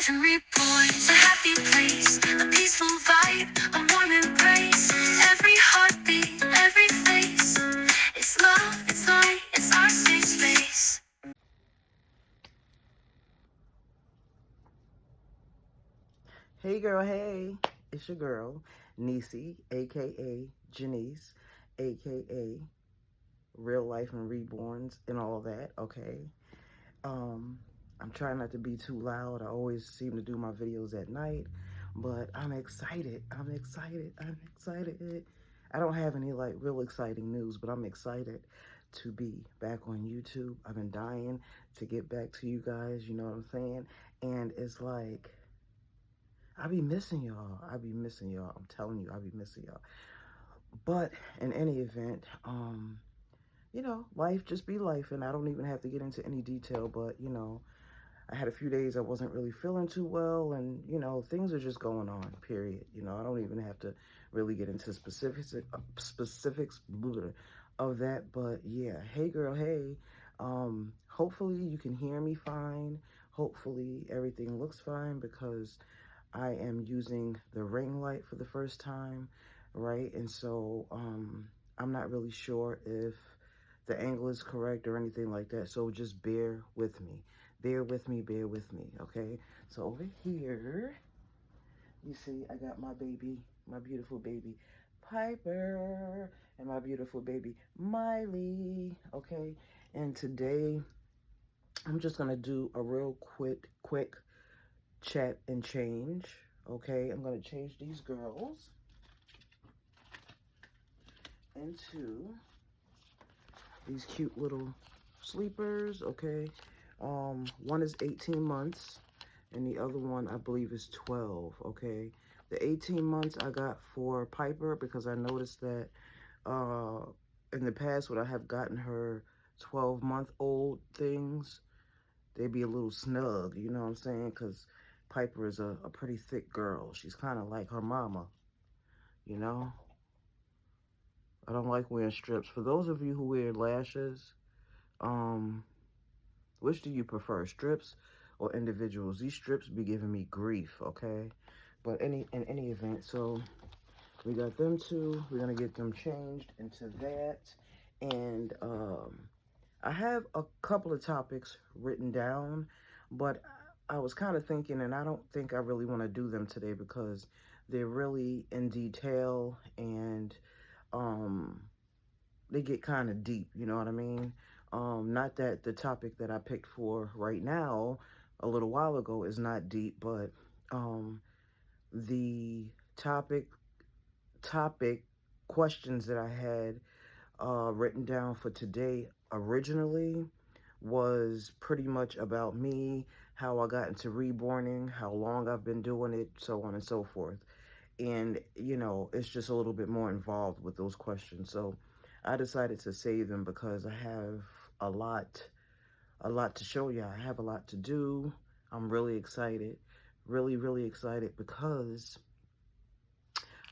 life and reborn. It's a happy place, a peaceful vibe, a warm embrace. Every heartbeat, every face. It's love, it's light, it's our safe space. Hey girl, hey, it's your girl, Niecy, aka Janice, aka Real Life and Reborns and all that, okay? Um, I'm trying not to be too loud. I always seem to do my videos at night, but I'm excited. I'm excited. I'm excited. I don't have any like real exciting news, but I'm excited to be back on YouTube. I've been dying to get back to you guys, you know what I'm saying? And it's like, I be missing y'all. I be missing y'all. I'm telling you, I be missing y'all. But in any event, life just be life, and I don't even have to get into any detail, but I had a few days I wasn't really feeling too well, and things are just going on, period. I don't even have to really get into specifics of that, but yeah. Hey girl, hey. Hopefully you can hear me fine. Hopefully everything looks fine, because I am using the ring light for the first time, right? And so I'm not really sure if the angle is correct or anything like that. So just bear with me. Bear with me, bear with me, okay? So over here, you see I got my baby, my beautiful baby, Piper, and my beautiful baby, Miley, okay? And today, I'm just gonna do a real quick chat and change. Okay, I'm gonna change these girls into these cute little sleepers. Okay, one is 18 months and the other one I believe is 12. Okay, the 18 months I got for Piper because I noticed that in the past when I have gotten her 12-month-old things, they be a little snug, you know what I'm saying? Because Piper is a pretty thick girl. She's kind of like her mama, you know? I don't like wearing strips. For those of you who wear lashes, um, which do you prefer, strips or individuals? These strips be giving me grief, okay? But in any event, so we got them two. We're gonna get them changed into that. And I have a couple of topics written down, but I was kind of thinking, and I don't think I really want to do them today because they're really in detail, and um, they get kind of deep, you know what I mean? Not that the topic that I picked for right now, a little while ago, is not deep, but the topic questions that I had written down for today originally was pretty much about me, how I got into reborning, how long I've been doing it, so on and so forth. And, it's just a little bit more involved with those questions. So I decided to save them because I have a lot to show you. I have a lot to do. I'm really excited, really, really excited because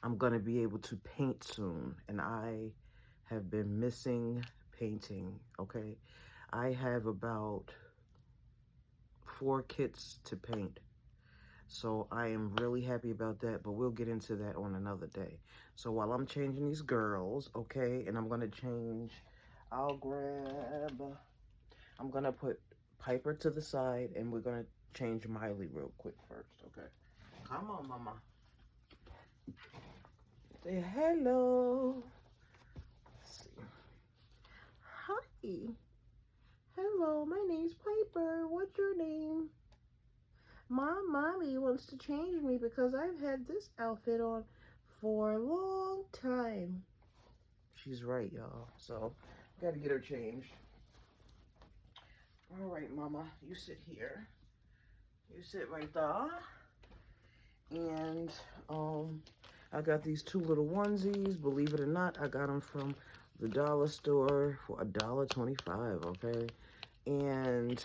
I'm going to be able to paint soon. And I have been missing painting, okay? I have about 4 kits to paint. So I am really happy about that, but we'll get into that on another day. So while I'm changing these girls, okay, and I'm going to change, I'm going to put Piper to the side, and we're going to change Miley real quick first, okay? Come on, mama. Say hello. Let's see. Hi. Hello, my name's Piper. What's your name? Mommy wants to change me because I've had this outfit on for a long time. She's right, y'all. So, gotta get her changed. All right, Mama, you sit here. You sit right there. And, I got these 2 little onesies. Believe it or not, I got them from the dollar store for $1.25, okay? And,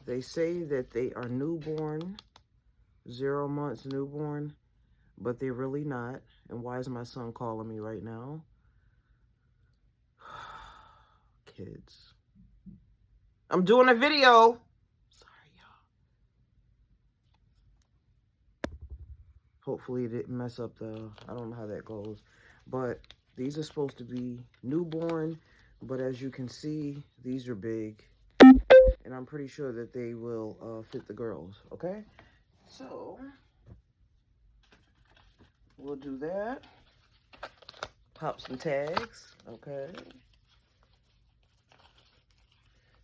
they say that they are newborn, 0 months newborn, but they're really not. And why is my son calling me right now? Kids. I'm doing a video. Hopefully it didn't mess up the, I don't know how that goes. But these are supposed to be newborn. But as you can see, these are big. And I'm pretty sure that they will fit the girls, okay? So, we'll do that. Pop some tags, okay?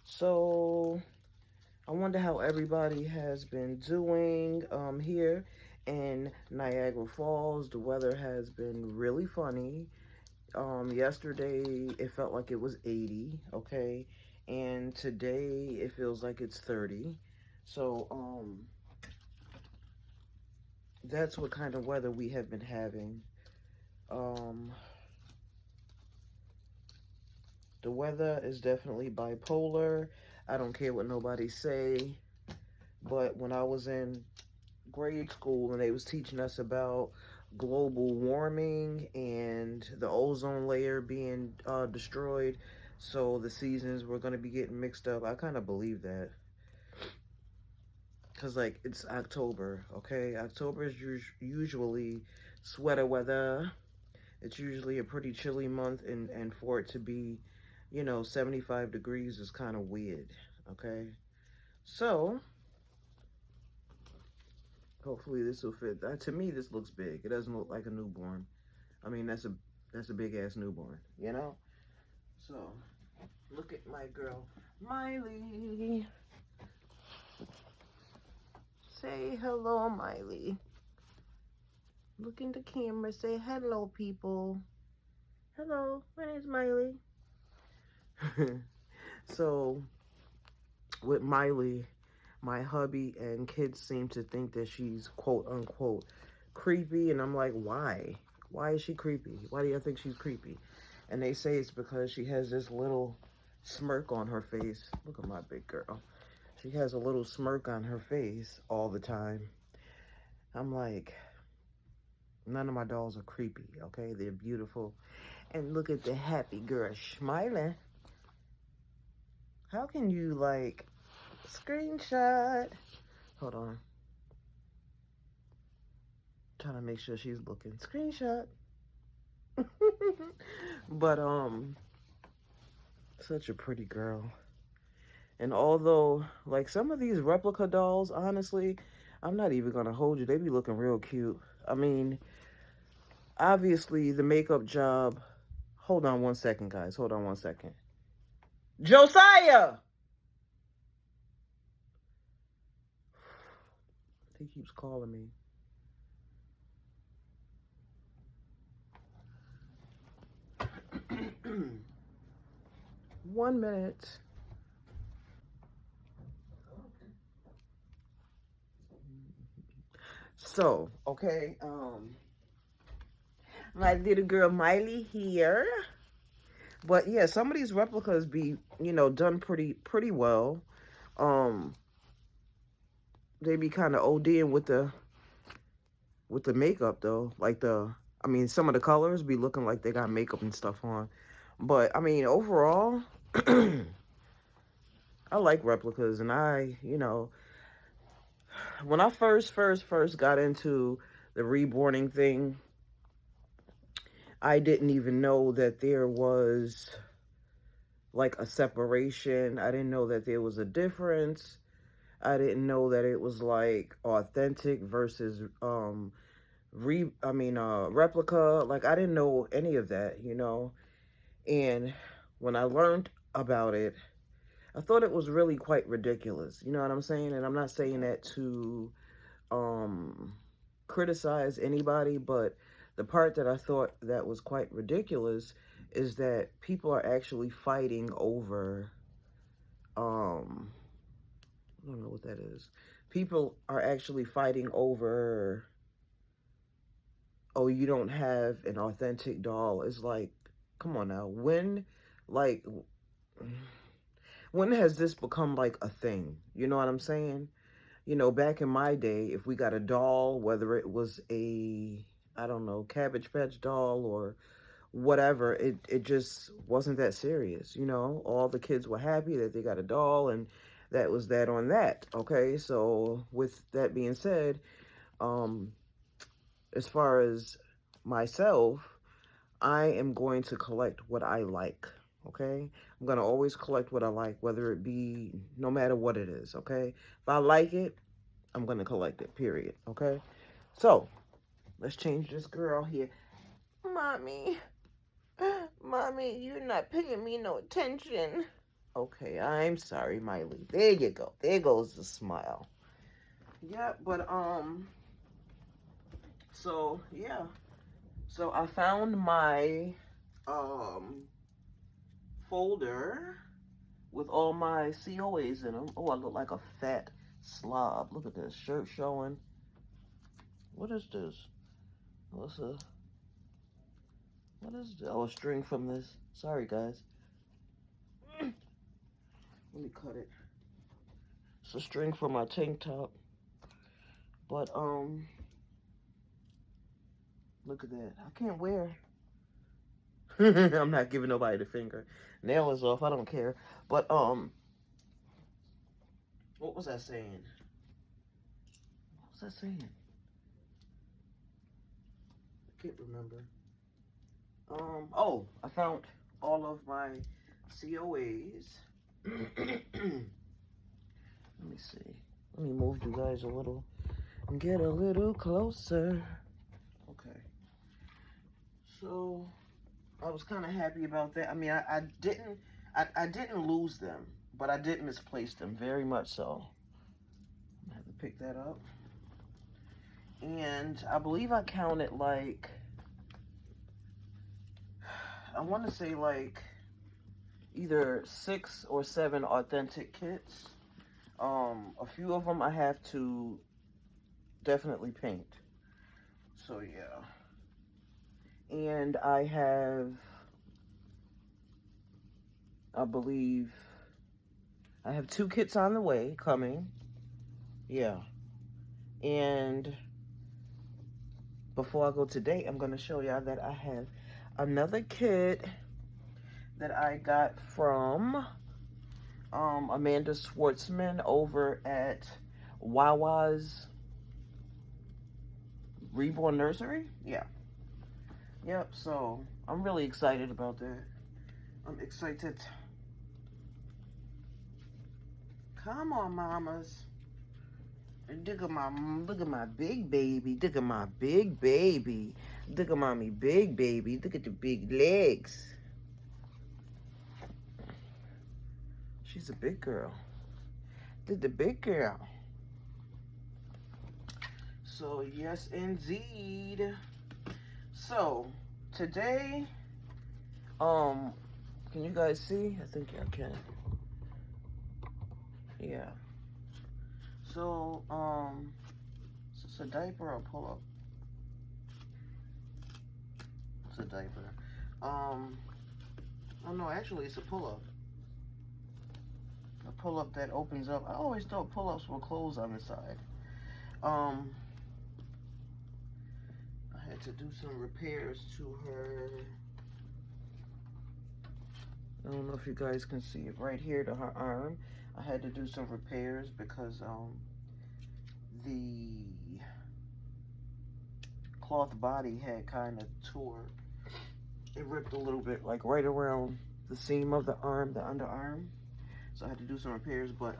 So, I wonder how everybody has been doing here in Niagara Falls. The weather has been really funny. Yesterday, it felt like it was 80, okay? And today, it feels like it's 30. So, that's what kind of weather we have been having. The weather is definitely bipolar. I don't care what nobody say. But when I was in grade school and they was teaching us about global warming and the ozone layer being destroyed, so the seasons were going to be getting mixed up, I kind of believe that. Because, like, it's October, okay? October is usually sweater weather. It's usually a pretty chilly month, and for it to be, 75 degrees is kind of weird, okay? So, hopefully this will fit. To me, this looks big. It doesn't look like a newborn. I mean, that's a big-ass newborn, you know? So, look at my girl, Miley. Say hello, Miley. Look in the camera. Say hello, people. Hello, my name's Miley. So, with Miley, my hubby and kids seem to think that she's quote-unquote creepy. And I'm like, why? Why is she creepy? Why do you think she's creepy? And they say it's because she has this little smirk on her face. Look at my big girl. She has a little smirk on her face all the time. I'm like, none of my dolls are creepy, okay? They're beautiful. And look at the happy girl smiling. How can you, like, screenshot? Hold on. Trying to make sure she's looking. Screenshot. But, such a pretty girl. And although, like, some of these replica dolls, honestly, I'm not even gonna hold you. They be looking real cute. I mean, obviously, the makeup job... Hold on one second, guys. Hold on one second. Josiah! He keeps calling me. One minute. So, okay, my little girl Miley here. But yeah, some of these replicas be, done pretty well. They be kind of ODing with the makeup though. Like some of the colors be looking like they got makeup and stuff on. But I mean, overall, I like replicas, and when I first got into the reborning thing, I didn't even know that there was like a separation. I didn't know that there was a difference. I didn't know that it was like authentic versus replica. Like, I didn't know any of that, And when I learned about it, I thought it was really quite ridiculous. You know what I'm saying? And I'm not saying that to criticize anybody, but the part that I thought that was quite ridiculous is that people are actually fighting over I don't know what that is. People are actually fighting over, oh, you don't have an authentic doll. It's like, come on now. Like, when has this become like a thing? You know what I'm saying? Back in my day, if we got a doll, whether it was I don't know, Cabbage Patch doll or whatever, it just wasn't that serious. All the kids were happy that they got a doll, and that was that on that. Okay, so with that being said, as far as myself, I am going to collect what I like, okay? I'm going to always collect what I like, whether it be, no matter what it is, okay? If I like it, I'm going to collect it, period, okay? So, let's change this girl here. Mommy, Mommy, you're not paying me no attention. Okay, I'm sorry, Miley. There you go. There goes the smile. Yeah, but, so, yeah. So, I found my, folder with all my COAs in them. Oh, I look like a fat slob. Look at this shirt showing. What is this? What's a, what is this? Oh, a string from this. Sorry, guys. Let me cut it. It's a string from my tank top. But, look at that. I can't wear. I'm not giving nobody the finger. Nail is off. I don't care. But, what was I saying? What was I saying? I can't remember. Oh, I found all of my COAs. Let me see. Let me move you guys a little and get a little closer. Okay. So I was kind of happy about that. I mean, I didn't lose them, but I did misplace them very much so. I have to pick that up. And I believe I counted like, I want to say like either 6 or 7 authentic kits. A few of them I have to definitely paint. So yeah. And I have, I believe, I have 2 kits on the way coming. Yeah. And before I go today, I'm going to show y'all that I have another kit that I got from Amanda Schwartzman over at Wawa's Reborn Nursery. Yeah. Yep, so I'm really excited about that. I'm excited. Come on, mamas. Look at my big baby. Look at my big baby. Look at mommy big baby. Look at the big legs. She's a big girl. Look at the big girl. So yes, indeed. So today, can you guys see? I think y'all can. Yeah. So, is this a diaper or pull up? It's a diaper. Oh no, actually it's a pull up. A pull up that opens up. I always thought pull ups were closed on the side. I had to do some repairs to her. I don't know if you guys can see it right here to her arm. I had to do some repairs because the cloth body had kind of tore. It ripped a little bit, like right around the seam of the arm, the underarm. So I had to do some repairs, but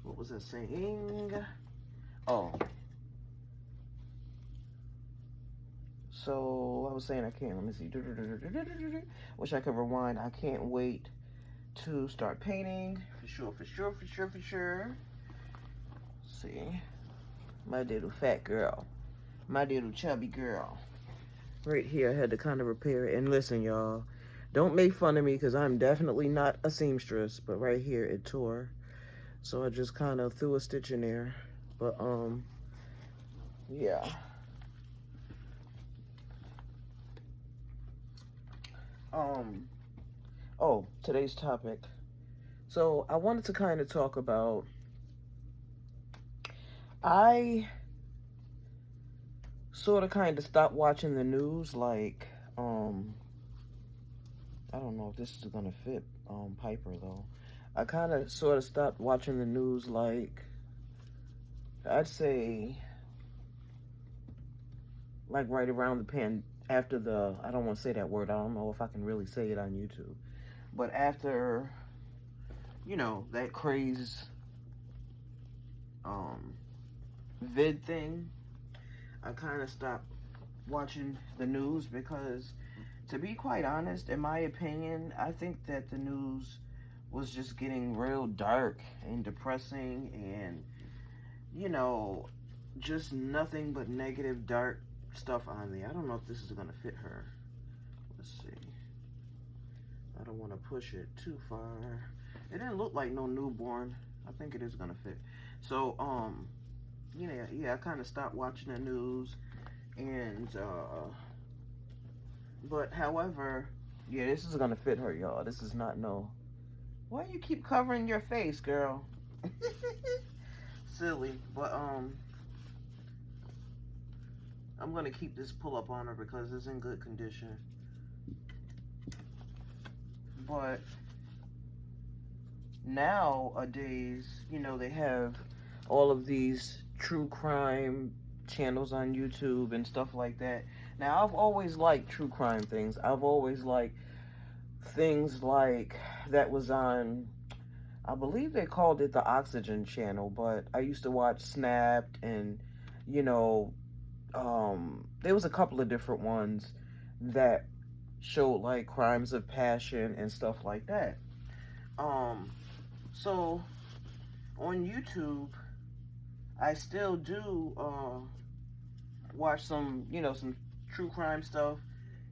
what was I saying? Oh. So I was saying I can't, let me see. Wish I could rewind. I can't wait to start painting. For sure. See. My little fat girl. My little chubby girl. Right here, I had to kind of repair it. And listen, y'all, don't make fun of me because I'm definitely not a seamstress. But right here, it tore. So I just kind of threw a stitch in there. But, yeah. Oh, today's topic. So I wanted to kind of talk about, I sort of kind of stopped watching the news, like, I don't know if this is gonna fit Piper though. I kind of sort of stopped watching the news, like, I'd say like right around after the, I don't want to say that word. I don't know if I can really say it on YouTube. But after, that craze um vid thing, I kind of stopped watching the news because, to be quite honest, in my opinion, I think that the news was just getting real dark and depressing and, you know, just nothing but negative, dark stuff on there. I don't know if this is going to fit her. Let's see. I don't want to push it too far. It didn't look like no newborn. I think it is going to fit. So, I kind of stopped watching the news. And, but however, yeah, this is going to fit her, y'all. This is not no. Why you keep covering your face, girl? Silly. But, I'm going to keep this pull-up on her because it's in good condition. But nowadays, they have all of these true crime channels on YouTube and stuff like that. Now, I've always liked true crime things. I've always liked things like that was on, I believe they called it the Oxygen channel, but I used to watch Snapped and, there was a couple of different ones that showed like crimes of passion and stuff like that. So on YouTube, I still do watch some true crime stuff,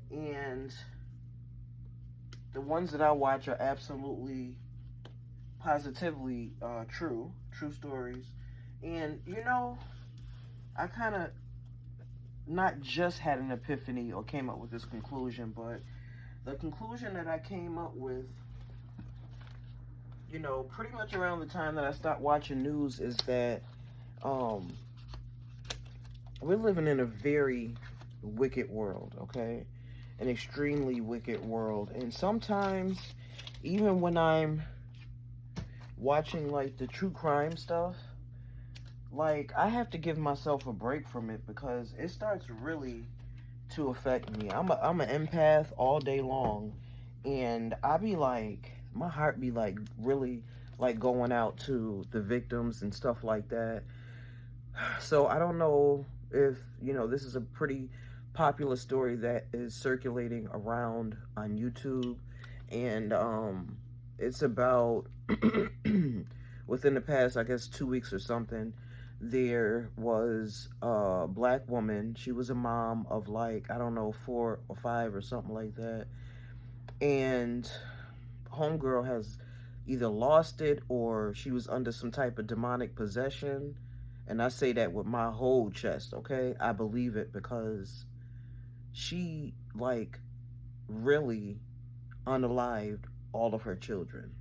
and the ones that I watch are absolutely positively true stories. And I kind of not just had an epiphany or came up with this conclusion, but the conclusion that I came up with, pretty much around the time that I stopped watching news, is that we're living in a very wicked world, okay? An extremely wicked world. And sometimes, even when I'm watching like the true crime stuff, like I have to give myself a break from it because it starts really to affect me. I'm an empath all day long, and I be like, my heart be like really like going out to the victims and stuff like that. So I don't know if this is a pretty popular story that is circulating around on YouTube, and it's about within the past, I guess, 2 weeks or something, there was a black woman. She was a mom of like, I don't know, 4 or 5 or something like that. And homegirl has either lost it or she was under some type of demonic possession. And I say that with my whole chest, okay? I believe it because she like really unalived all of her children.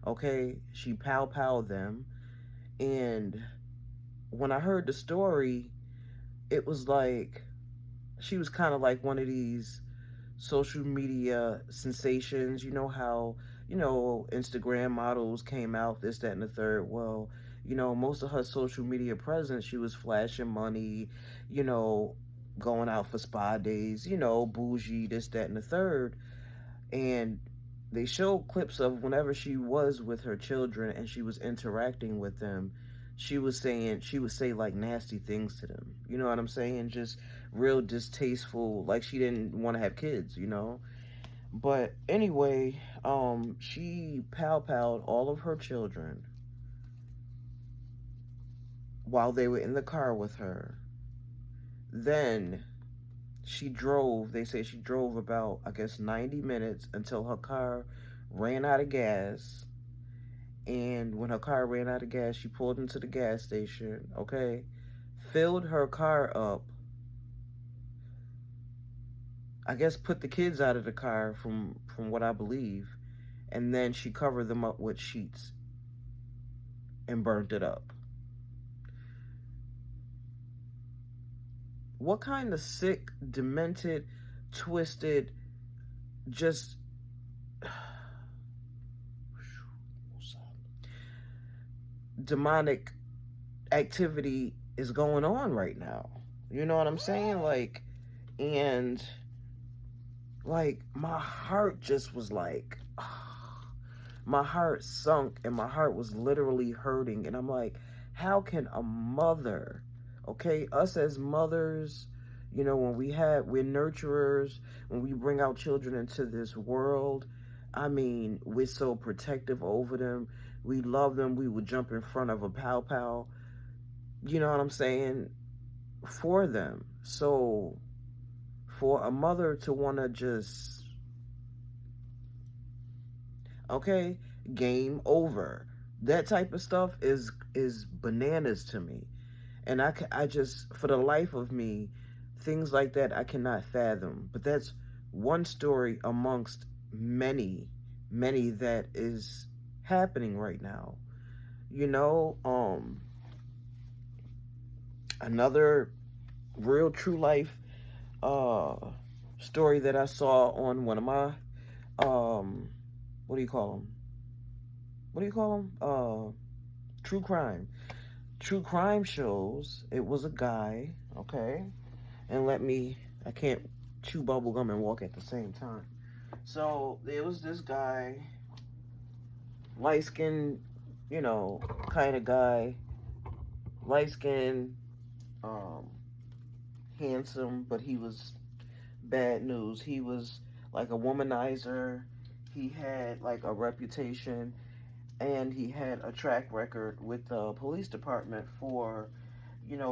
Okay? She pow them. And when I heard the story, it was like she was kind of like one of these social media sensations. You know how, Instagram models came out, this, that, and the third. Well, most of her social media presence, she was flashing money, you know, going out for spa days, bougie, this, that, and the third. And they showed clips of whenever she was with her children and she was interacting with them, she would say like nasty things to them. You know what I'm saying? Just real distasteful, like she didn't want to have kids. But anyway, she pow-powed all of her children while they were in the car with her. Then they say she drove about, I guess, 90 minutes until her car ran out of gas. And when her car ran out of gas, she pulled into the gas station, okay? Filled her car up. I guess put the kids out of the car from what I believe. And then she covered them up with sheets and burnt it up. What kind of sick, demented, twisted, just demonic activity is going on right now? You know what I'm saying? And like my heart just was like, my heart sunk and my heart was literally hurting. And I'm like, how can a mother, okay, us as mothers, when we're nurturers, when we bring our children into this world, I mean, we're so protective over them. We love them. We would jump in front of a pow pow, you know what I'm saying, for them. So for a mother to want to just, okay, game over, that type of stuff is bananas to me. And I just, for the life of me, things like that I cannot fathom. But that's one story amongst many, many that is happening right now. You know, another real true life uh story that I saw on one of my what do you call them? What do you call them? True crime. True crime shows. It was a guy, okay? And I can't chew bubble gum and walk at the same time. So there was this guy, light skinned, kind of guy, light skinned, um, handsome, but he was bad news. He was like a womanizer. He had like a reputation, and he had a track record with the police department for,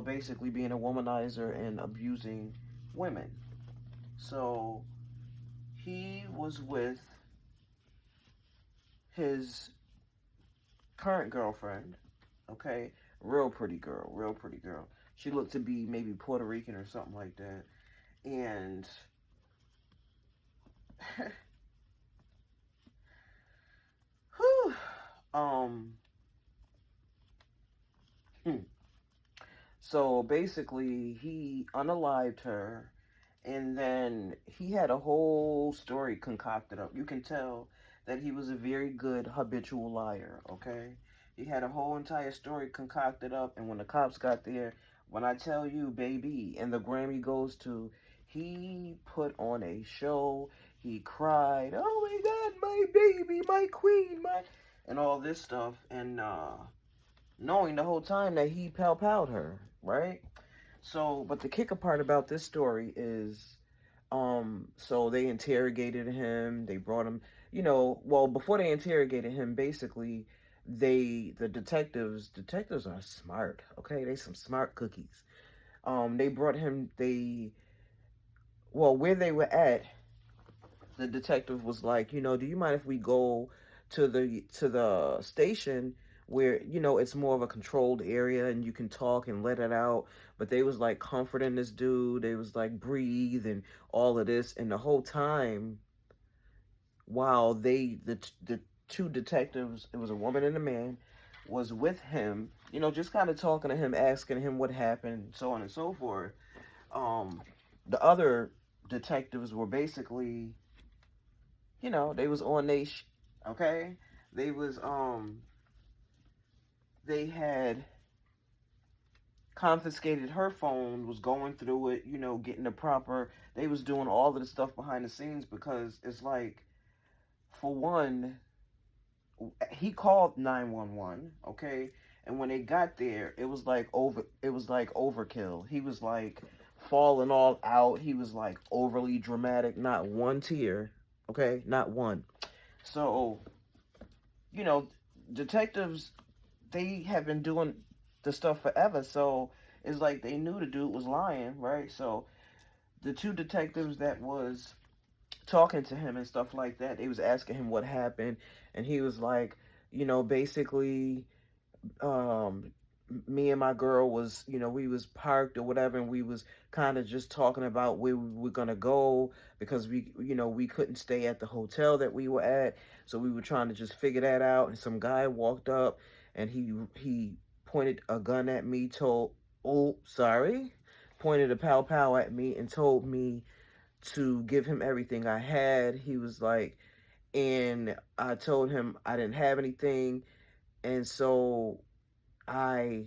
basically being a womanizer and abusing women. So he was with his current girlfriend, okay? Real pretty girl. She looked to be maybe Puerto Rican or something like that. And whew, um hmm. So basically he unalived her, and then he had a whole story concocted up. You can tell that he was a very good habitual liar, okay? He had a whole entire story concocted up, and when the cops got there, when I tell you, baby, and the Grammy goes to, he put on a show. He cried, oh my God, my baby, my queen, my, and all this stuff, and knowing the whole time that he pal-paled her, right? So, but the kicker part about this story is, so they interrogated him. They brought him, well, before they interrogated him, basically, the detectives are smart, okay? They some smart cookies. They brought him, well, where they were at, the detective was like, do you mind if we go to the station where it's more of a controlled area and you can talk and let it out? But they was like comforting this dude. They was like breathe and all of this, and the whole time while the two detectives, it was a woman and a man, was with him, just kind of talking to him, asking him what happened, so on and so forth. Um, the other detectives were basically, they was on okay? They was they had confiscated her phone, was going through it, getting the proper, they was doing all of the stuff behind the scenes, because it's like, for one, he called 911, okay? And when they got there, it was like overkill. He was like falling all out. He was like overly dramatic, not one tear, okay? Not one. So, you know, detectives, they have been doing the stuff forever, so it's like they knew the dude was lying, right? So the two detectives that was talking to him and stuff like that, they was asking him what happened, and he was like, basically, um me and my girl was, we was parked or whatever, and we was kind of just talking about where we were gonna go, because we couldn't stay at the hotel that we were at, so we were trying to just figure that out. And some guy walked up, and he pointed a gun at me, told, oh sorry, pointed a pow at me and told me to give him everything I had. He was like, and I told him I didn't have anything, and so I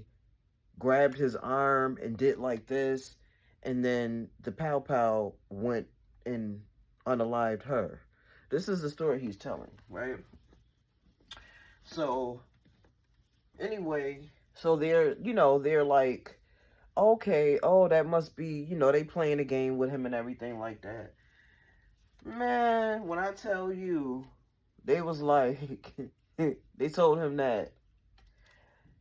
grabbed his arm and did like this, and then the pow pow went and unalived her. This is the story he's telling, right? So anyway, so they're like, okay, oh, that must be, they playing a game with him and everything like that. Man, when I tell you, they was like, they told him that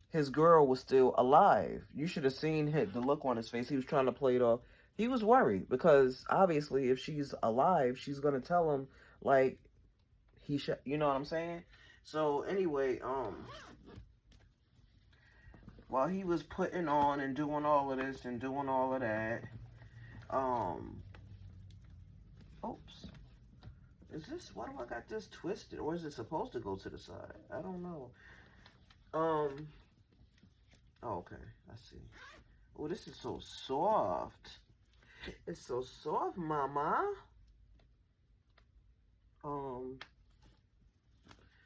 his girl was still alive. You should have seen the look on his face. He was trying to play it off. He was worried because obviously, if she's alive, she's gonna tell him like he should. You know what I'm saying? So anyway, while he was putting on and doing all of this and doing all of that, um, oops. Is this, why do I got this twisted? Or is it supposed to go to the side? I don't know. Um, oh, okay, I see. Oh, this is so soft. It's so soft, mama. Um,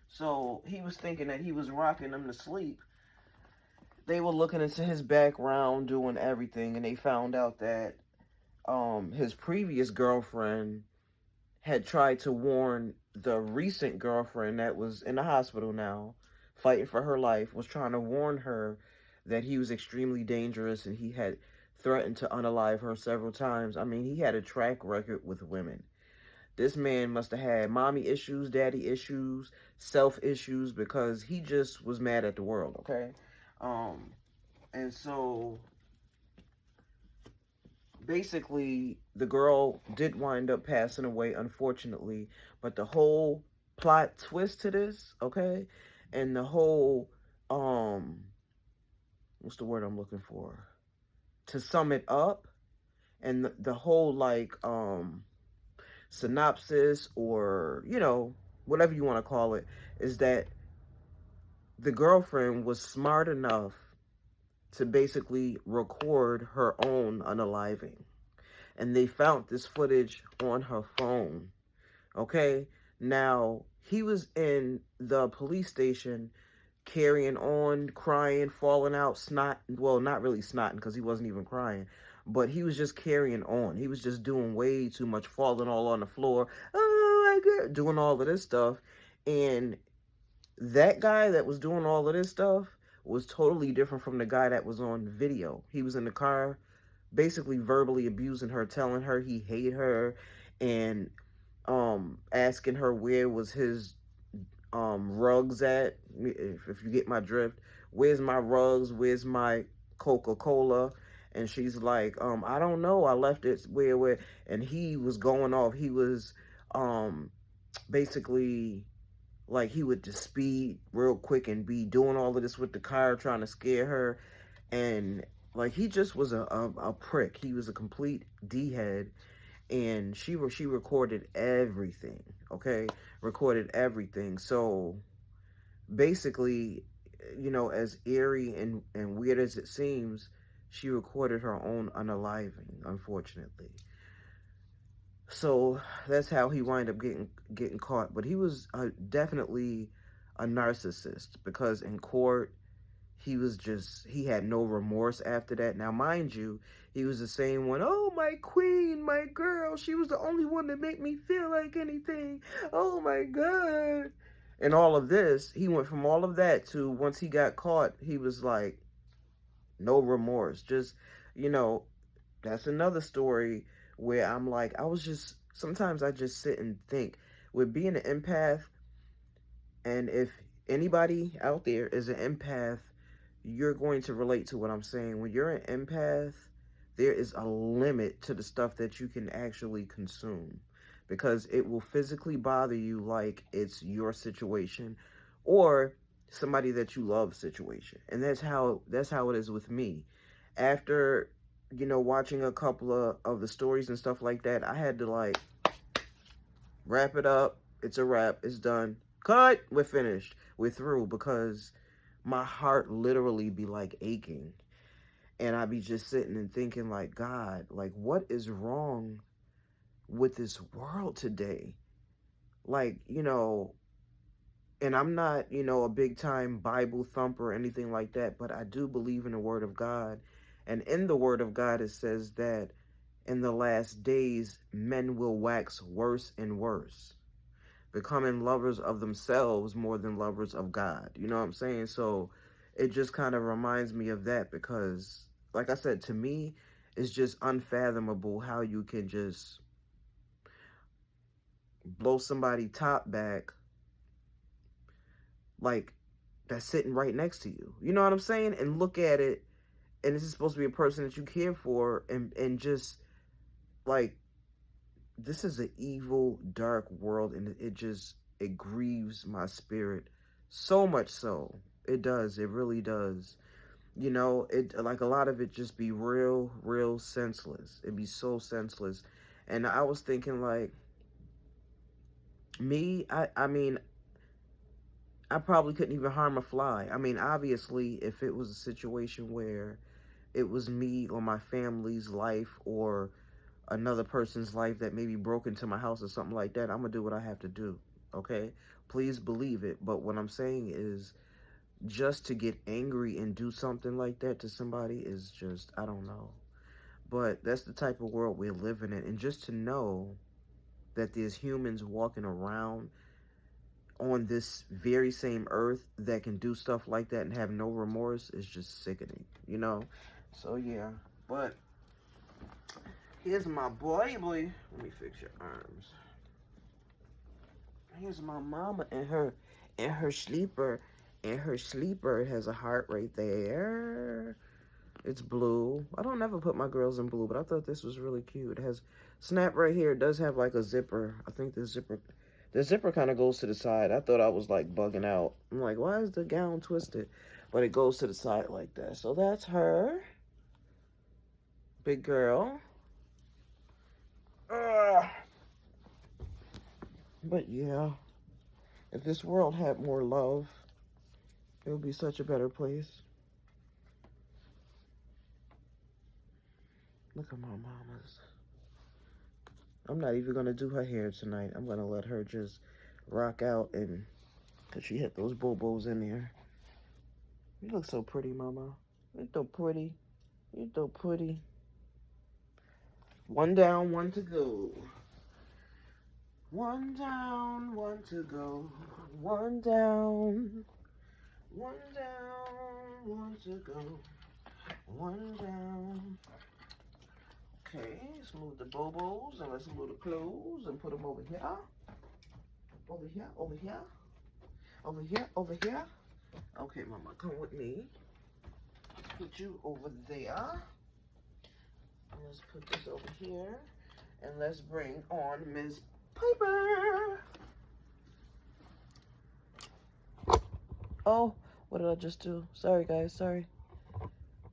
so he was thinking that he was rocking them to sleep. They were looking into his background, doing everything, and they found out that his previous girlfriend had tried to warn the recent girlfriend that was in the hospital now, fighting for her life, was trying to warn her that he was extremely dangerous and he had threatened to unalive her several times. I mean, he had a track record with women. This man must have had mommy issues, daddy issues, self issues, because he just was mad at the world, okay? Um, and so basically the girl did wind up passing away, unfortunately, but the whole plot twist to this, okay, and the whole what's the word I'm looking for, to sum it up, and the whole like synopsis, or whatever you want to call it, is that the girlfriend was smart enough to basically record her own unaliving, and they found this footage on her phone. Okay, now he was in the police station carrying on, crying, falling out, snot. Well, not really snotting because he wasn't even crying, but he was just carrying on. He was just doing way too much, falling all on the floor. Oh my God, doing all of this stuff. And that guy that was doing all of this stuff was totally different from the guy that was on video. He was in the car basically verbally abusing her, telling her he hated her, and asking her where was his rugs at, if you get my drift. Where's my rugs? Where's my Coca-Cola? And she's like, I don't know, I left it where. And he was going off. He was basically like, he would just speed real quick and be doing all of this with the car, trying to scare her. And like, he just was a prick. He was a complete d-head. And she recorded everything. Okay, recorded everything. So basically, as eerie and weird as it seems, she recorded her own unaliving, unfortunately. So that's how he wind up getting caught. But he was definitely a narcissist, because in court he had no remorse after that. Now, mind you, he was the same one. Oh, my queen, my girl, she was the only one that made me feel like anything. Oh my God. And all of this, he went from all of that to, once he got caught, he was like, no remorse. Just, you know, that's another story where I'm like, sometimes I just sit and think, with being an empath, and if anybody out there is an empath, you're going to relate to what I'm saying. When you're an empath, there is a limit to the stuff that you can actually consume, because it will physically bother you like it's your situation or somebody that you love situation. And that's how it is with me. After, watching a couple of the stories and stuff like that, I had to like wrap it up. It's a wrap. It's done. Cut. We're finished. We're through, because my heart literally be like aching, and I be just sitting and thinking like, God, like, what is wrong with this world today? Like, and I'm not, a big time Bible thumper or anything like that, but I do believe in the Word of God. And in the Word of God, it says that in the last days, men will wax worse and worse, becoming lovers of themselves more than lovers of God. You know what I'm saying? So it just kind of reminds me of that because, like I said, to me, it's just unfathomable how you can just blow somebody top back like that's sitting right next to you. You know what I'm saying? And look at it, and this is supposed to be a person that you care for, and just like this is an evil, dark world, and it grieves my spirit so much so. It does. It really does. You know, it like a lot of it just be real senseless. It'd be so senseless. And I was thinking like me, I mean, I probably couldn't even harm a fly. I mean, obviously, if it was a situation where it was me or my family's life or another person's life that maybe broke into my house or something like that, I'm gonna do what I have to do. Okay? Please believe it. But what I'm saying is just to get angry and do something like that to somebody is just, I don't know. But that's the type of world we're living in. And just to know that there's humans walking around on this very same earth that can do stuff like that and have no remorse is just sickening, you know? So yeah, but here's my boy. Let me fix your arms. Here's my mama and her sleeper. And her sleeper has a heart right there. It's blue. I don't ever put my girls in blue, but I thought this was really cute. It has snap right here. It does have like a zipper. I think the zipper kind of goes to the side. I thought I was like bugging out. I'm like, why is the gown twisted? But it goes to the side like that. So that's her. Big girl. Ugh. But yeah, if this world had more love, it would be such a better place. Look at my mama's. I'm not even going to do her hair tonight. I'm going to let her just rock out and, because she hit those bobos in there. You look so pretty, mama. You're so pretty. You're so pretty. One down, one to go. One down, one to go. One down. One down, one to go. One down. Okay, let's move the bobos and let's move the clothes and put them over here. Over here, over here. Over here, over here. Okay, mama, come with me. Put you over there. Let's put this over here. And let's bring on Miss Piper. Oh, what did I just do? Sorry, guys, sorry.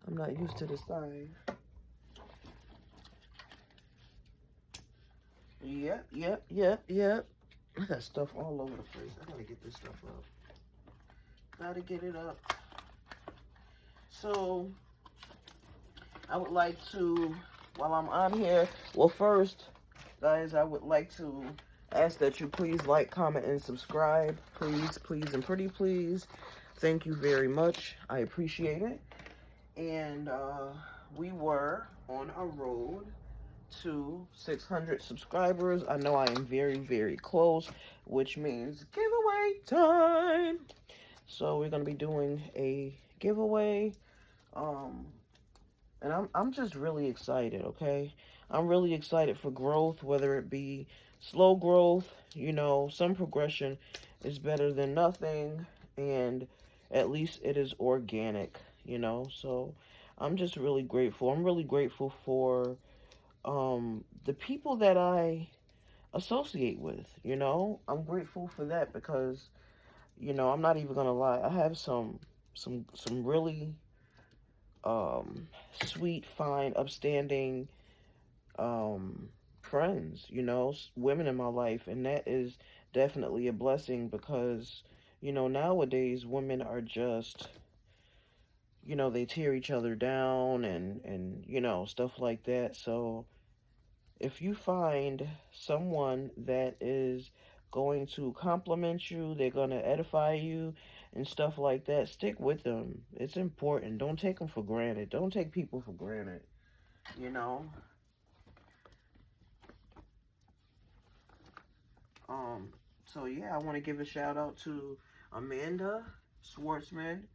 I'm not used to this side. Yep. I got stuff all over the place. I gotta get this stuff up. Gotta get it up. So, I would like to, while I'm on here, well, first, guys, I would like to ask that you please like, comment, and subscribe. Please, and pretty please. Thank you very much. I appreciate it. And we were on a road to 600 subscribers. I know I am very close, which means giveaway time. So we're gonna be doing a giveaway, and I'm just really excited. Okay, I'm really excited for growth, whether it be slow growth. You know, some progression is better than nothing, and at least it is organic. You know, so I'm just really grateful. I'm really grateful for the people that I associate with. You know, I'm grateful for that because, you know, I'm not even gonna lie, I have some really sweet, fine, upstanding friends, you know, women in my life, and that is definitely a blessing because, you know, nowadays women are just, you know, they tear each other down and you know, stuff like that. So if you find someone that is going to compliment you, they're going to edify you and stuff like that, stick with them. It's important. Don't take them for granted. Don't take people for granted, you know? So yeah, I want to give a shout out to Amanda Schwartzman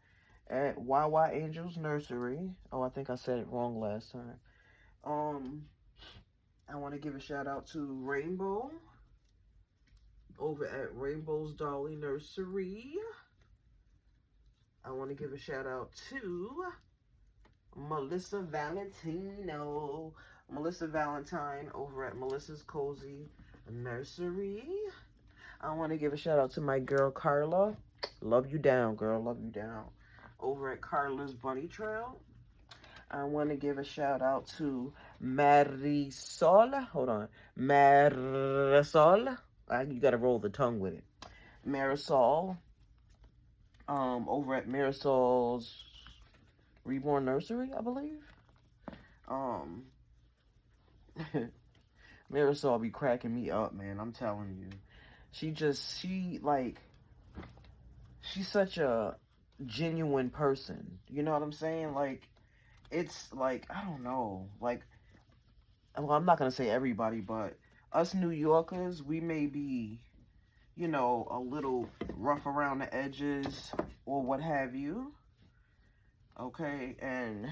at YY Angels Nursery. Oh, I think I said it wrong last time. I want to give a shout out to Rainbow over at Rainbow's Dolly Nursery. I want to give a shout out to Melissa Valentino. Melissa Valentine over at Melissa's Cozy Nursery. I want to give a shout out to my girl Carla. Love you down, girl. Love you down. Over at Carla's Bunny Trail. I want to give a shout out to Marisol. Hold on. Marisol. You got to roll the tongue with it. Marisol. Over at Marisol's Reborn Nursery, I believe. Marisol be cracking me up, man. I'm telling you. She's such a genuine person. You know what I'm saying? Like, it's like, I don't know. Like, well, I'm not going to say everybody, but us New Yorkers, we may be, you know, a little rough around the edges or what have you. Okay? And,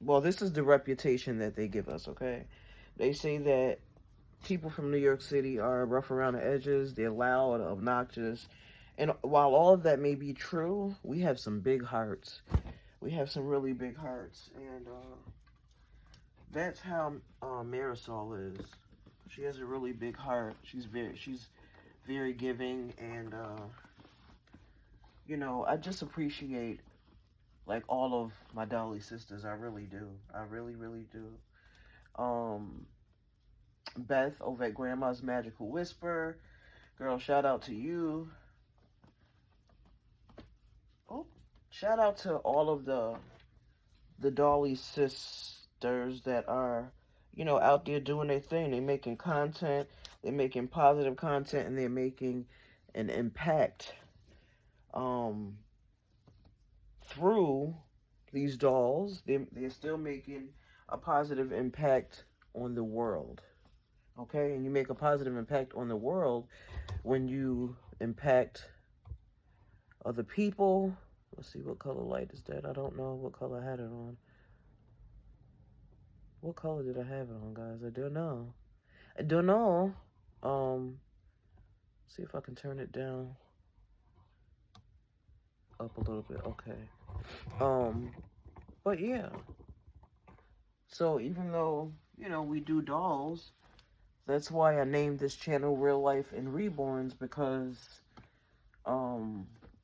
well, this is the reputation that they give us, okay? They say that people from New York City are rough around the edges, they're loud, obnoxious. And while all of that may be true, we have some big hearts. We have some really big hearts. And that's how Marisol is. She has a really big heart. She's very giving. And, you know, I just appreciate, like, all of my Dolly sisters. I really do. I really, really do. Beth over at Grandma's Magical Whisper. Girl, shout out to you. Oh, shout out to all of the Dolly sisters that are, you know, out there doing their thing. They're making content, they're making positive content, and they're making an impact through these dolls. They're still making a positive impact on the world. Okay, and you make a positive impact on the world when you impact other people. Let's see, what color light is that? I don't know what color I had it on. What color did I have it on, guys? I don't know. I don't know. See if I can turn it down up a little bit. Okay. But yeah. So even though, you know, we do dolls, that's why I named this channel Real Life and Reborns, because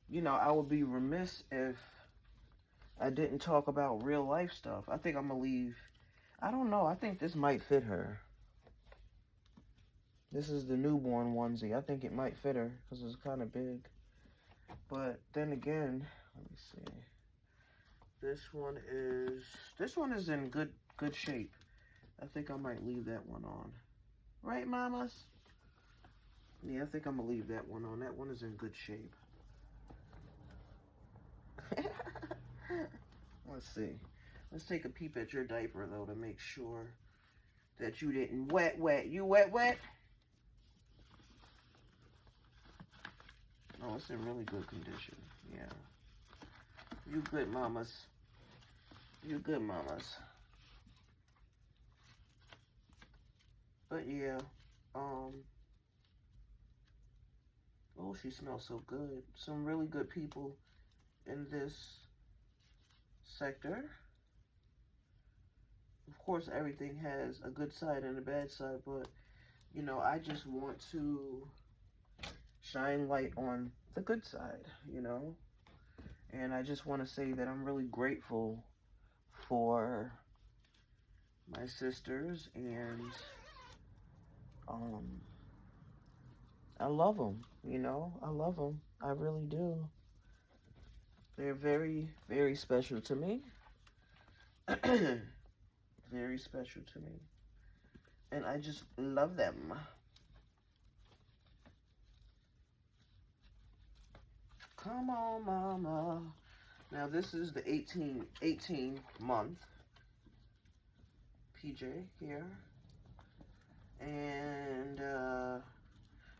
you know, I would be remiss if I didn't talk about real life stuff. I think I'm gonna leave. I don't know. I think this might fit her. This is the newborn onesie. I think it might fit her because it's kind of big. But then again, let me see. This one is in good shape. I think I might leave that one on. Right, mamas? Yeah, I think I'm gonna leave that one on. That one is in good shape. Let's see. Let's take a peep at your diaper, though, to make sure that you didn't wet. You wet? Oh, it's in really good condition. Yeah. You good, mamas. You good, mamas. But yeah, oh, she smells so good. Some really good people in this sector. Of course, everything has a good side and a bad side, but, you know, I just want to shine light on the good side, you know? And I just want to say that I'm really grateful for my sisters, and I love them, you know? I love them. I really do. They're very, very special to me. Very special to me. And I just love them. Come on, mama. Now, this is the 18 month PJ here. And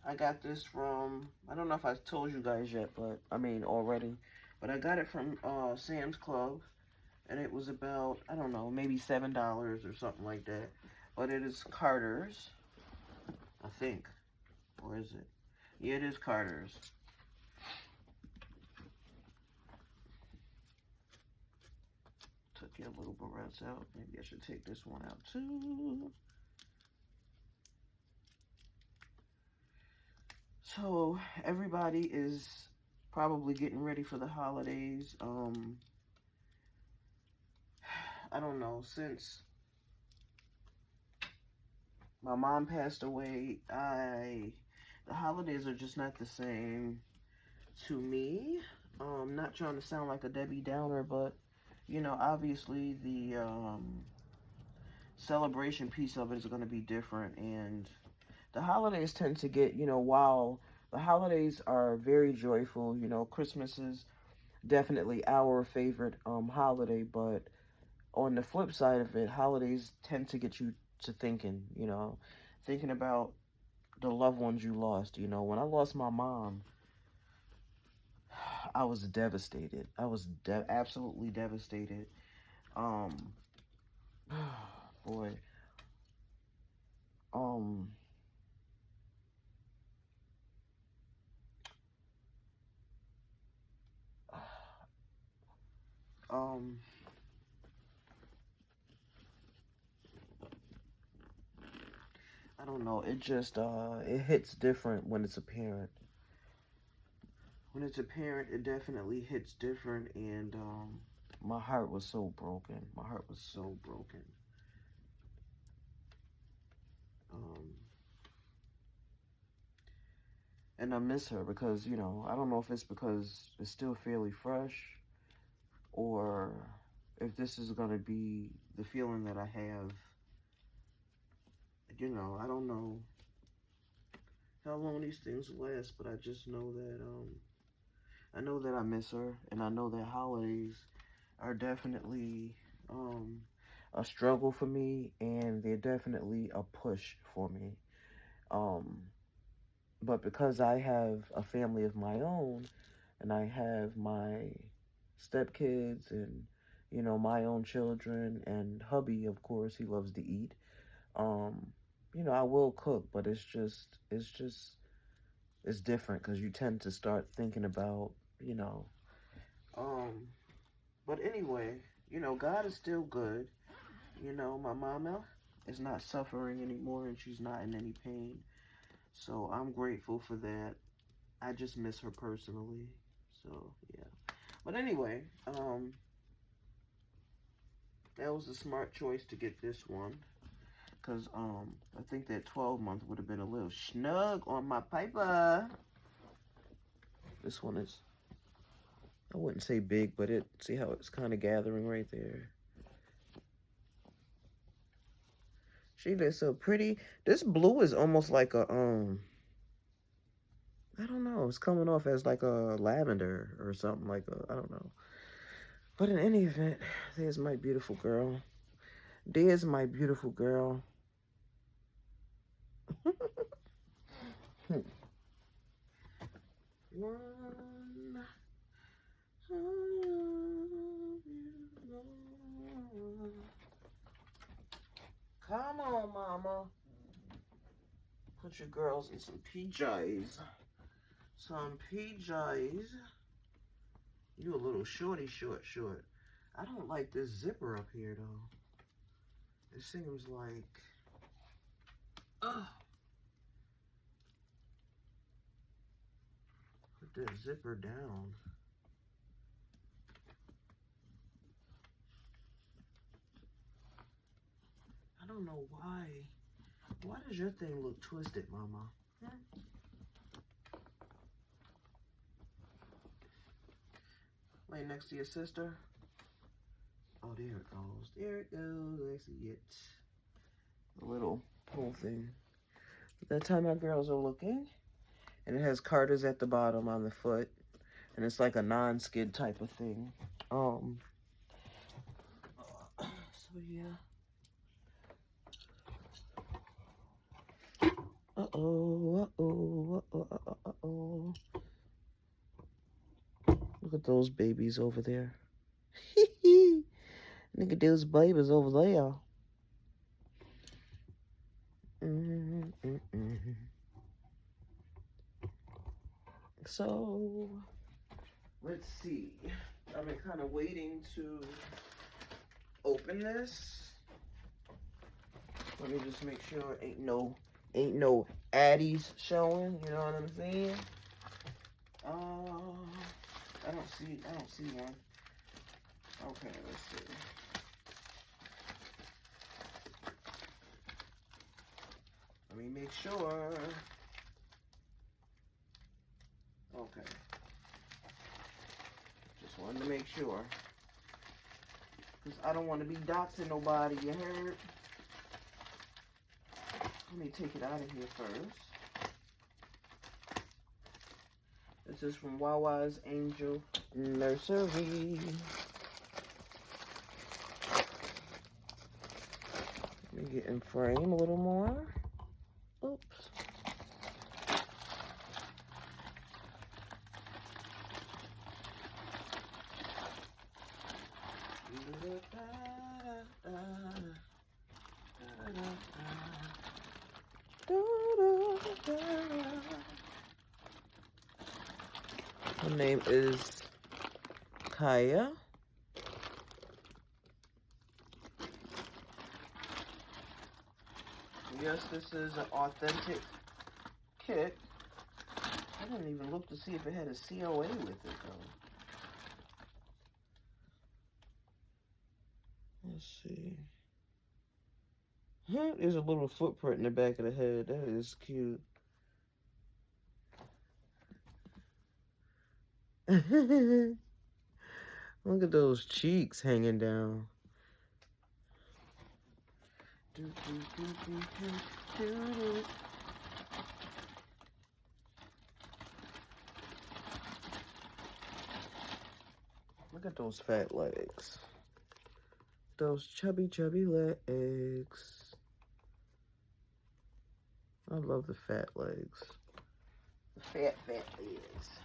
I got this from, I don't know if I told you guys yet, but I mean already, but I got it from Sam's Club, and it was about, I don't know, maybe $7 or something like that. But it is Carter's, I think. Or is it? Yeah, it is Carter's. Took your little barrettes out. Maybe I should take this one out too. So everybody is probably getting ready for the holidays. I don't know, since my mom passed away, the holidays are just not the same to me. Not trying to sound like a Debbie Downer, but you know, obviously the celebration piece of it is going to be different, and the holidays tend to get, you know, while the holidays are very joyful, you know, Christmas is definitely our favorite holiday, but on the flip side of it, holidays tend to get you to thinking, you know, thinking about the loved ones you lost. You know, when I lost my mom, I was devastated. I was absolutely devastated. Um, boy, um, um, I don't know. It just it hits different when it's a parent. When it's a parent, it definitely hits different, and my heart was so broken. My heart was so broken. Um, and I miss her because, you know, I don't know if it's because it's still fairly fresh, or if this is going to be the feeling that I have. You know, I don't know how long these things last, but I just know that I know that I miss her, and I know that holidays are definitely a struggle for me, and they're definitely a push for me. Um, but because I have a family of my own, and I have my stepkids, and you know, my own children, and hubby, of course, he loves to eat. Um, you know, I will cook, but it's different because you tend to start thinking about, you know. Um, but anyway, you know, God is still good. You know, my mama is not suffering anymore, and she's not in any pain. So I'm grateful for that. I just miss her personally. So yeah. But anyway, that was a smart choice to get this one. Cause I think that 12-month would have been a little snug on my Piper. This one is, I wouldn't say big, but see how it's kind of gathering right there. She looks so pretty. This blue is almost like a I don't know. It's coming off as like a lavender or something, like a, I don't know. But in any event, there's my beautiful girl. There's my beautiful girl. One. Come on, mama. Put your girls in some PJs. Some PJs. You a little short. I don't like this zipper up here, though. It seems like... Put that zipper down. I don't know why. Why does your thing look twisted, mama? Lay next to your sister. Oh, there it goes. There it goes. I see it. The little pull thing. That's how my girls are looking. And it has Carter's at the bottom on the foot. And it's like a non-skid type of thing. So yeah. Uh-oh. Uh-oh. Look at those babies over there. Look at those babies over there. So, let's see. I've been kind of waiting to open this. Let me just make sure ain't no addies showing. You know what I'm saying? I don't see one. Okay, let's see. Let me make sure. Okay. Just wanted to make sure. Because I don't want to be doxing nobody, you heard? Let me take it out of here first. This is from Wawa's Angel Nursery. Let me get in frame a little more. Oops. Her name is Kaya. Yes, this is an authentic kit. I didn't even look to see if it had a COA with it, though. Let's see. There's a little footprint in the back of the head. That is cute. Look at those cheeks hanging down. Look at those fat legs. Those chubby legs. I love the fat legs. The fat legs.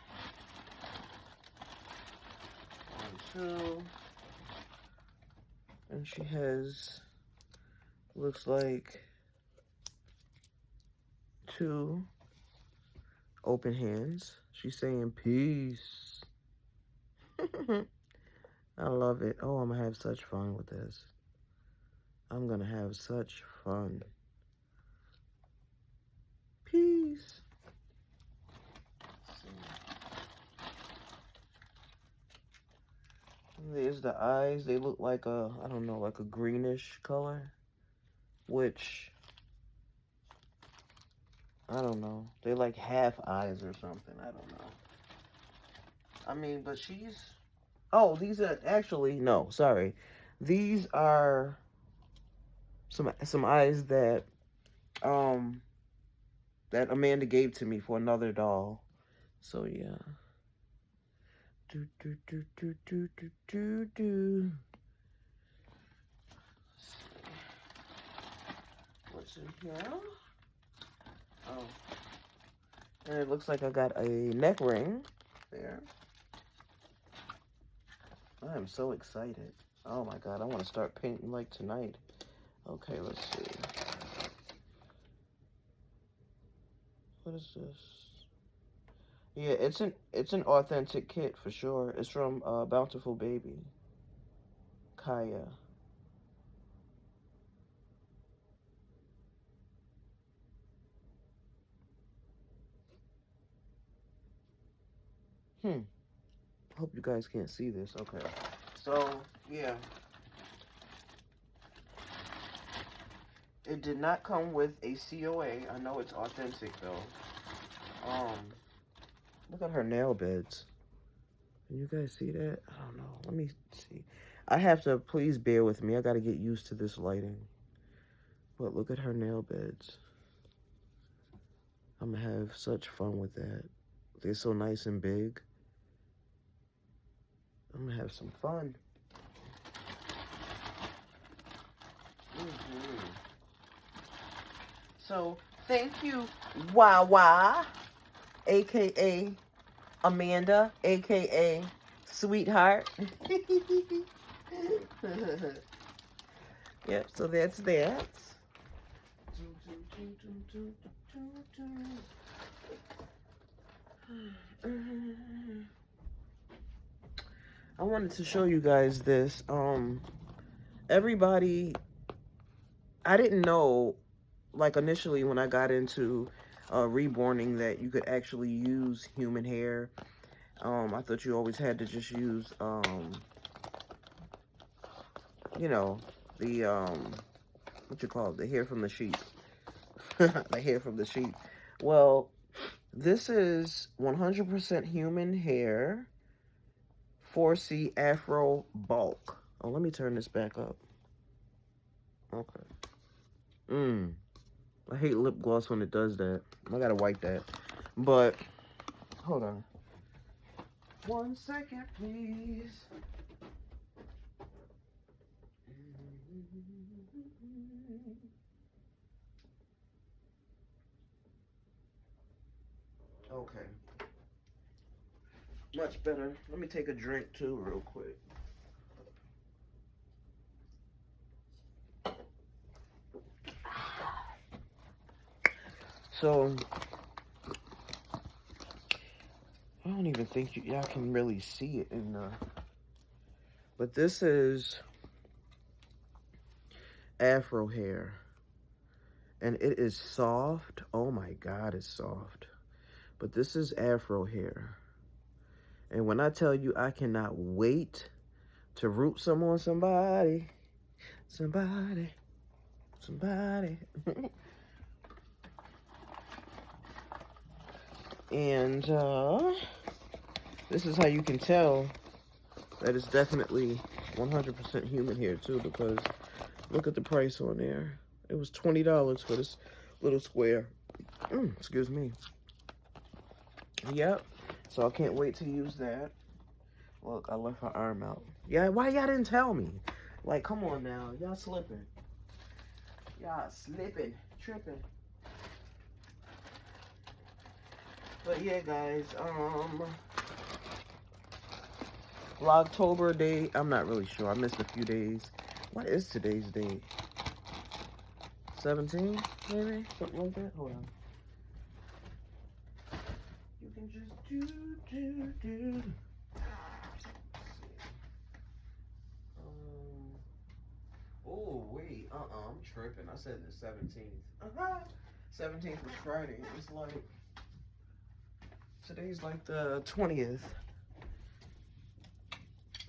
1, 2. And she has, looks like 2 open hands. She's saying peace. I love it. Oh, I'm gonna have such fun with this. I'm gonna have such fun. Peace. There's the eyes. They look like a, I don't know, like a greenish color. Which, I don't know. They like half eyes or something. I don't know. I mean, but she's... Oh, these are actually... No, sorry. These are some eyes that that Amanda gave to me for another doll. So, yeah. What's in here? Oh. And it looks like I got a neck ring there. I am so excited. Oh my god, I want to start painting like tonight. Okay, let's see. What is this? Yeah, it's an authentic kit for sure. It's from Bountiful Baby. Kaya. Hope you guys can't see this. Okay. So, yeah. It did not come with a COA. I know it's authentic though. Look at her nail beds. Can you guys see that? I don't know. Let me see. I have to, please bear with me. I got to get used to this lighting. But look at her nail beds. I'm going to have such fun with that. They're so nice and big. I'm going to have some fun. So, thank you, Wawa. aka Amanda, aka Sweetheart. Yep, so that's that. I wanted to show you guys this. Everybody, I didn't know, like initially when I got into reborning, that you could actually use human hair. I thought you always had to just use, you know, the, what you call it, the hair from the sheep. The hair from the sheep. Well, this is 100% human hair, 4C Afro bulk. Oh, let me turn this back up. Okay. I hate lip gloss when it does that. I gotta wipe that. But, hold on. 1 second, please. Okay. Much better. Let me take a drink too real quick. So, I don't even think y'all can really see it in the... But this is Afro hair. And it is soft. Oh my God, it's soft. But this is Afro hair. And when I tell you I cannot wait to root some on somebody. Somebody. And this is how you can tell that it's definitely 100% human hair too, because look at the price on there. It was $20 for this little square. Excuse me. Yep. So I can't wait to use that. Look, I left her arm out. Yeah, why y'all didn't tell me? Like, come on now. Y'all slipping. Y'all slipping. Tripping. But yeah, guys, Vlogtober day, I'm not really sure. I missed a few days. What is today's date? 17, maybe? Something like that? Hold on. You can just do. Oh, wait, I'm tripping. I said the 17th. 17th was Friday. It's like, today's like the 20th.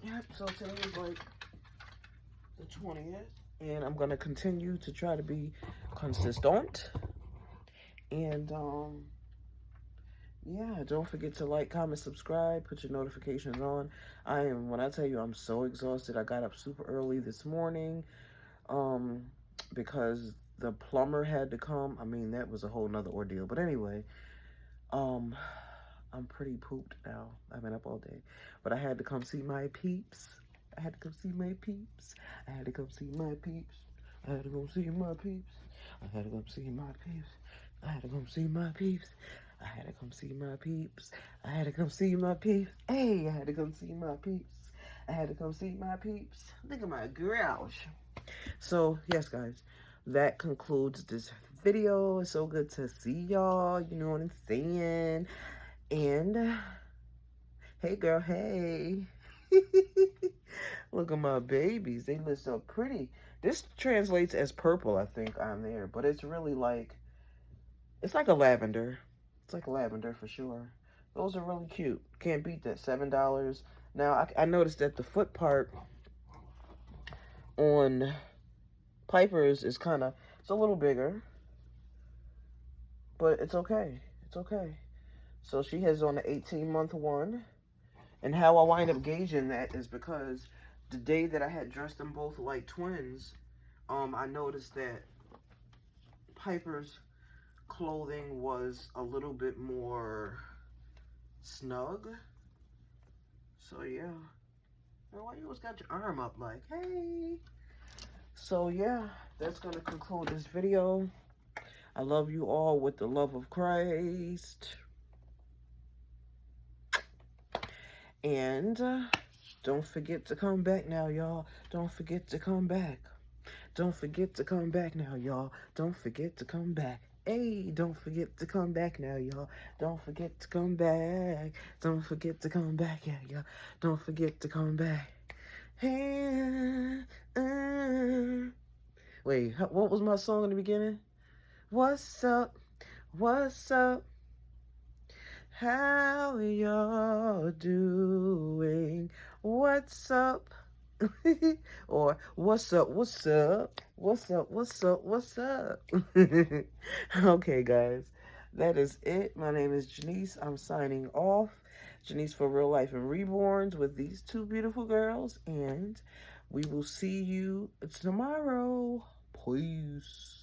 Yep, so today's like the 20th. And I'm going to continue to try to be consistent. And, yeah, don't forget to like, comment, subscribe, put your notifications on. When I tell you I'm so exhausted, I got up super early this morning, because the plumber had to come. I mean, that was a whole nother ordeal. But anyway, I'm pretty pooped now. I've been up all day. But I had to come see my peeps. I had to come see my peeps. I had to come see my peeps. I had to come see my peeps. I had to come see my peeps. I had to come see my peeps. I had to come see my peeps. I had to come see my peeps. Hey, I had to come see my peeps. I had to come see my peeps. Look at my grouch. So, yes, guys, that concludes this video. It's so good to see y'all. You know what I'm saying? And, hey, girl, hey. Look at my babies. They look so pretty. This translates as purple, I think, on there. But it's really like, it's like a lavender. It's like lavender for sure. Those are really cute. Can't beat that. $7. Now, I noticed that the foot part on Piper's is kind of, it's a little bigger. But it's okay. It's okay. So she has on the 18-month one. And how I wind up gauging that is because the day that I had dressed them both like twins, I noticed that Piper's clothing was a little bit more snug. So yeah. Why you always got your arm up like, hey? So yeah, that's gonna conclude this video. I love you all with the love of Christ. And don't forget to come back now, y'all. Don't forget to come back. Don't forget to come back now, y'all. Don't forget to come back. Hey, don't forget to come back now, y'all. Don't forget to come back. Don't forget to come back, yeah, y'all. Don't forget to come back. Hey, wait, what was my song in the beginning? What's up? What's up? How y'all doing? What's up? Or what's up? What's up? What's up? What's up? What's up? Okay, guys, that is it. My name is Janice. I'm signing off. Janice for Real Life and Reborns with these two beautiful girls, and we will see you tomorrow. Peace.